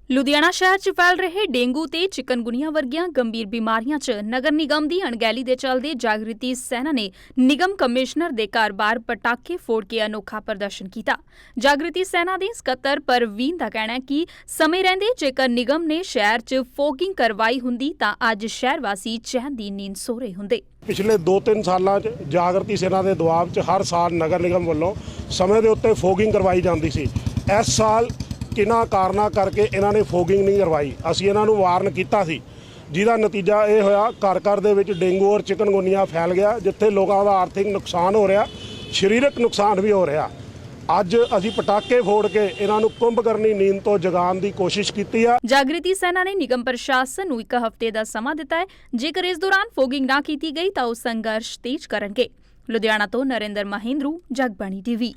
ਲੁਧਿਆਣਾ ਸ਼ਹਿਰ 'ਚ ਫੈਲ ਰਹੇ ਡੇਂਗੂ ਤੇ ਚਿਕਨਗੁਨੀਆ ਵਰਗੀਆਂ ਗੰਭੀਰ ਬਿਮਾਰੀਆਂ 'ਚ ਨਗਰ ਨਿਗਮ ਦੀ ਅਣਗਹਿਲੀ ਦੇ ਚੱਲਦੇ ਜਾਗ੍ਰਿਤੀ ਸੈਨਾ ਨੇ ਨਿਗਮ ਕਮਿਸ਼ਨਰ ਦੇ ਘਰ ਬਾਹਰ ਪਟਾਕੇ ਫੋੜ ਕੇ ਅਨੋਖਾ ਪ੍ਰਦਰਸ਼ਨ ਕੀਤਾ। ਜਾਗ੍ਰਿਤੀ ਸੈਨਾ ਦੇ ਸਕੱਤਰ ਪਰਵੀਨ ਦਾ ਕਹਿਣਾ ਹੈ ਕਿ ਸਮੇਂ ਰਹਿੰਦੇ ਜੇਕਰ ਨਿਗਮ ਨੇ ਸ਼ਹਿਰ 'ਚ ਫੋਗਿੰਗ ਕਰਵਾਈ ਹੁੰਦੀ ਤਾਂ ਅੱਜ ਸ਼ਹਿਰ ਵਾਸੀ ਚੈਨ ਦੀ ਨੀਂਦ ਸੋ ਰਹੇ ਹੁੰਦੇ। ਪਿਛਲੇ 2-3 ਸਾਲਾਂ 'ਚ ਜਾਗ੍ਰਿਤੀ ਸੈਨਾ ਦੇ ਦਬਾਅ 'ਚ ਹਰ ਸਾਲ ਨਗਰ ਨਿਗਮ ਵੱਲੋਂ ਸਮੇਂ ਦੇ ਉੱਤੇ ਫੋਗਿੰਗ ਕਰਵਾਈ ਜਾਂਦੀ ਸੀ। ਇਸ ਸਾਲ ਕਿਨਾਂ ਕਾਰਨਾਂ ਕਰਕੇ ਇਹਨਾਂ ਨੇ ਫੋਗਿੰਗ ਨਹੀਂ ਕਰਵਾਈ। ਅਸੀਂ ਇਹਨਾਂ ਨੂੰ ਵਾਰਨ ਕੀਤਾ ਸੀ, ਜਿਹਦਾ ਨਤੀਜਾ ਇਹ ਹੋਇਆ ਘਰ ਘਰ ਦੇ ਵਿੱਚ ਡੇਂਗੂ ਔਰ ਚਿਕਨਗੁਨੀਆ ਫੈਲ ਗਿਆ, ਜਿੱਥੇ ਲੋਕਾਂ ਦਾ ਆਰਥਿਕ ਨੁਕਸਾਨ ਹੋ ਰਿਹਾ, ਸਰੀਰਕ ਨੁਕਸਾਨ ਵੀ ਹੋ ਰਿਹਾ। ਅੱਜ ਅਸੀਂ ਪਟਾਕੇ ਫੋੜ ਕੇ ਇਹਨਾਂ ਨੂੰ ਕੁੰਭਕਰਨੀ ਨੀਂਦ ਤੋਂ ਜਗਾਉਣ ਦੀ ਕੋਸ਼ਿਸ਼ ਕੀਤੀ ਆ। ਜਾਗ੍ਰਿਤੀ ਸੈਨਾ ਨੇ ਨਿਗਮ ਪ੍ਰਸ਼ਾਸਨ ਨੂੰ 1 ਹਫ਼ਤੇ ਦਾ ਸਮਾਂ ਦਿੱਤਾ ਹੈ। ਜੇਕਰ ਇਸ ਦੌਰਾਨ ਫੋਗਿੰਗ ਨਾ ਕੀਤੀ ਗਈ ਤਾਂ ਉਹ ਸੰਘਰਸ਼ ਤੇਜ਼ ਕਰਨਗੇ। ਲੁਧਿਆਣਾ ਤੋਂ ਨਰਿੰਦਰ ਮਹਿੰਦਰੂ, ਜਗਬਾਣੀ ਟੀਵੀ।